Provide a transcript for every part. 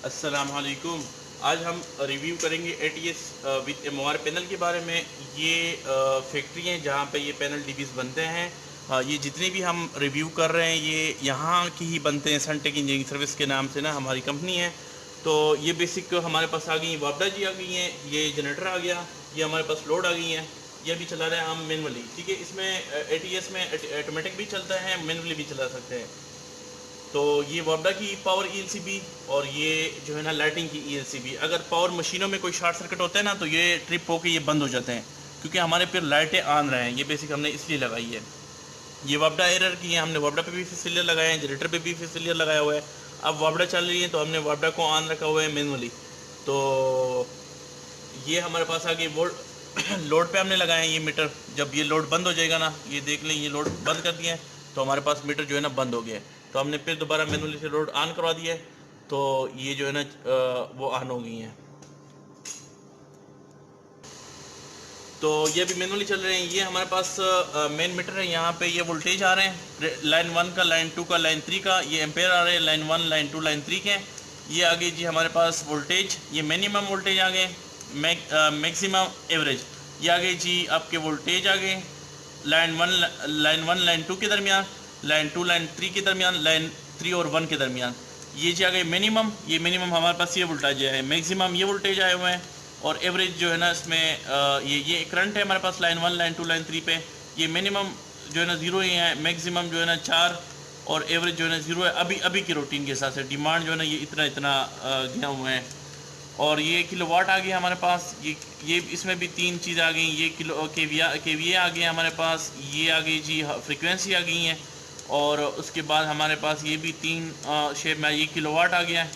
अस्सलाम वालेकुम। आज हम रिव्यू करेंगे ATS विद MOR पैनल के बारे में। ये फैक्ट्री है जहाँ पे ये पैनल DBs बनते हैं। ये जितने भी हम रिव्यू कर रहे हैं ये यहाँ की ही बनते हैं। सनटेक इंजीनियरिंग सर्विस के नाम से ना हमारी कंपनी है। तो ये बेसिक हमारे पास आ गई, वापडा जी आ गई हैं, ये जनरेटर आ गया, ये हमारे पास लोड आ गई हैं, ये भी चला रहे हैं हम मैनुअली। ठीक है, इसमें ATS में ऑटोमेटिक भी चलता है, मैनुअली भी चला सकते हैं। तो ये वापडा की पावर ELCB और ये जो है ना लाइटिंग की ELCB। अगर पावर मशीनों में कोई शॉर्ट सर्किट होता है ना तो ये ट्रिप होकर ये बंद हो जाते हैं, क्योंकि हमारे पे लाइटें ऑन रहे हैं। ये बेसिक हमने इसलिए लगाई है। ये वापडा एरर की है, हमने वापडा पे भी फिसिलियर लगाए हैं, जनरेटर पे भी फिसिलियर लगाया हुआ है। अब वापडा चल रही है तो हमने वापडा को ऑन रखा हुआ है मैनुअली। तो ये हमारे पास आगे वोल्ट लोड पे हमने लगाए हैं ये मीटर। जब ये लोड बंद हो जाएगा ना, ये देख लें, ये लोड बंद कर दिया है तो हमारे पास मीटर जो है ना बंद हो गया है। तो हमने फिर दोबारा मैनुअली से लोड ऑन करवा दिया है, तो ये जो है ना वो ऑन हो गई हैं। तो ये भी मैनुअली चल रहे हैं। ये हमारे पास मेन मीटर है, यहाँ पे ये वोल्टेज आ रहे हैं लाइन 1 का, लाइन 2 का, लाइन 3 का। ये एम्पेयर आ रहे हैं लाइन 1, लाइन 2, लाइन 3 के। ये आगे जी हमारे पास वोल्टेज, ये मिनिमम वोल्टेज आ गए, मैक्सिमम एवरेज। ये आगे जी आपके वोल्टेज आ गए लाइन 1 लाइन 2 के दरमियान, लाइन 2 लाइन 3 के दरमियान, लाइन 3 और 1 के दरमियान। ये जी आ गए मिनिमम, ये मिनिमम हमारे पास ये वोल्टेज है। मैक्सिमम ये वोल्टेज आए हुए हैं और एवरेज जो है ना इसमें ये करंट है हमारे पास लाइन 1 लाइन 2 लाइन 3 पे। ये मिनिमम जो है ना 0 ही है, मैक्सिमम जो है ना 4 और एवरेज जो है ना 0 है। अभी की रूटीन के हिसाब से डिमांड जो है ना ये इतना गया हुआ है। और ये किलोवाट आ गया हमारे पास। ये इसमें भी 3 चीज़ें आ गई। ये KVA आ गए हमारे पास, ये आ गई जी फ्रिक्वेंसी आ गई हैं। और उसके बाद हमारे पास ये भी 3 शेप में ये किलोवाट आ गया है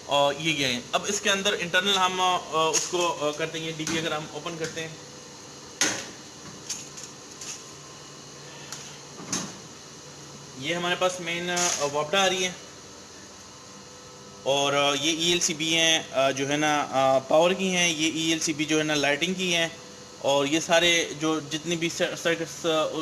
और ये गए हैं। अब इसके अंदर इंटरनल हम उसको करते हैं। DB अगर हम ओपन करते हैं, ये हमारे पास मेन वापडा आ रही है और ये ELCB हैं जो है ना पावर की हैं। ये ELCB जो है ना लाइटिंग की हैं। और ये सारे जो जितनी भी सर्किट्स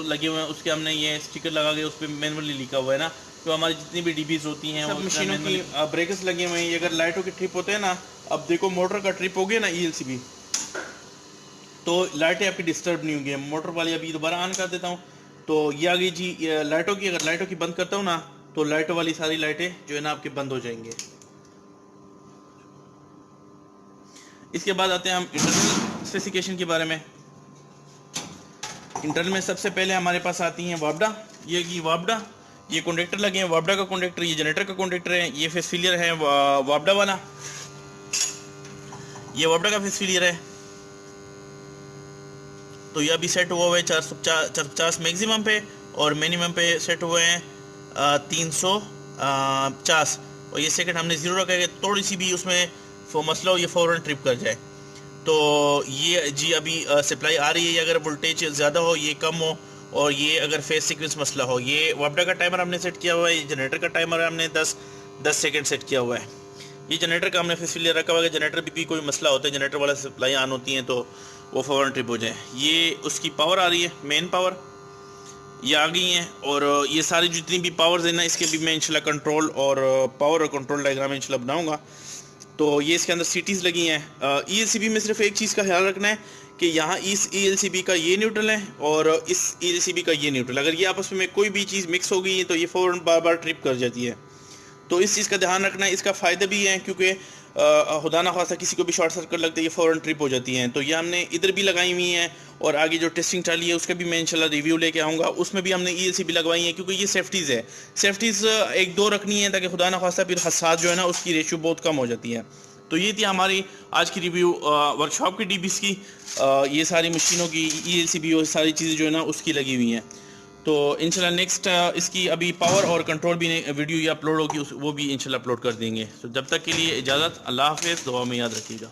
लगे हुए हैं उसके हमने ये स्टिकर लगा के उस पर मैनुअली लिखा हुआ है ना, तो हमारी जितनी भी DBs होती हैं सब मशीनों की ब्रेकर्स लगे हुए हैं। ये अगर लाइटों के ट्रिप होते हैं ना, अब देखो मोटर का ट्रिप हो गया ना ELCB, तो लाइटें आपकी डिस्टर्ब नहीं होंगी। मोटर वाली अभी दोबारा ऑन कर देता हूँ, तो ये आ गई जी लाइटों की। अगर लाइटों की बंद करता हूँ ना तो लाइटों वाली सारी लाइटें जो है ना आपके बंद हो जाएंगे। इसके बाद आते हैं हम इंटरनल स्पेसिफिकेशन के बारे में। इंटरनल में सबसे पहले हमारे पास आती हैं वापडा। ये की वापडा, ये कॉन्डेक्टर लगे हैं वापडा का कॉन्डेक्टर, ये जनरेटर का कॉन्डेक्टर है। ये फेस फेलियर है वापडा वाला, ये वापडा का फेस फेलियर है। तो ये अभी सेट हुआ हुआ है 450 मैक्सिमम पे और मिनिमम पे सेट हुए हैं 350। और ये सेकंड हमने 0 रखा है, थोड़ी सी भी उसमें मसला हो ये फ़ौरन ट्रिप कर जाए। तो ये जी अभी सप्लाई आ रही है। अगर वोल्टेज ज़्यादा हो, ये कम हो, और ये अगर फेस सीक्वेंस मसला हो। ये वापडा का टाइमर हमने सेट किया हुआ है, ये जनरेटर का टाइमर हमने 10 सेकंड सेट किया हुआ है। ये जनरेटर का हमने फेसिलियर रखा हुआ है। जनरेटर भी कोई मसला होता है, जनरेटर वाला सप्लाई ऑन होती हैं तो वो फ़ौरन ट्रिप हो जाए। ये उसकी पावर आ रही है, मेन पावर ये आ गई हैं। और ये सारी जितनी भी पावर्स हैं ना, इसके भी मैं इंशाल्लाह कंट्रोल और पावर और कंट्रोल डायग्राम इंशाल्लाह बनाऊंगा। तो ये इसके अंदर सीटीज़ लगी हैं। ELCB में सिर्फ एक चीज़ का ख्याल रखना है कि यहाँ इस ELCB का ये न्यूट्रल है और इस ELCB का ये न्यूट्रल। अगर ये आपस में कोई भी चीज़ मिक्स हो गई है तो ये फ़ौरन बार बार ट्रिप कर जाती है। तो इस चीज़ का ध्यान रखना है। इसका फ़ायदा भी है क्योंकि खुदा ना खासा किसी को भी शॉर्ट सर्किट लगता है, ये फ़ौरन ट्रिप हो जाती हैं। तो ये हमने इधर भी लगाई हुई हैं और आगे जो टेस्टिंग चाली है उसका भी मैं इंशाल्लाह रिव्यू लेके आऊँगा। उसमें भी हमने ELCB लगवाई है क्योंकि ये सेफ्टीज़ है। सेफ्टीज़ 1-2 रखनी है ताकि खुदा ना खासा फिर हादसा जो है ना उसकी रेशियो बहुत कम हो जाती है। तो ये थी हमारी आज की रिव्यू वर्कशॉप की DBs की। ये सारी मशीनों की ELCB और सारी चीज़ें जो है ना उसकी लगी हुई हैं। तो इंशाल्लाह नेक्स्ट इसकी अभी पावर और कंट्रोल भी वीडियो ये अपलोड होगी, वो भी इंशाल्लाह अपलोड कर देंगे। तो जब तक के लिए इजाज़त, अल्लाह हाफ़िज़, दुआ में याद रखिएगा।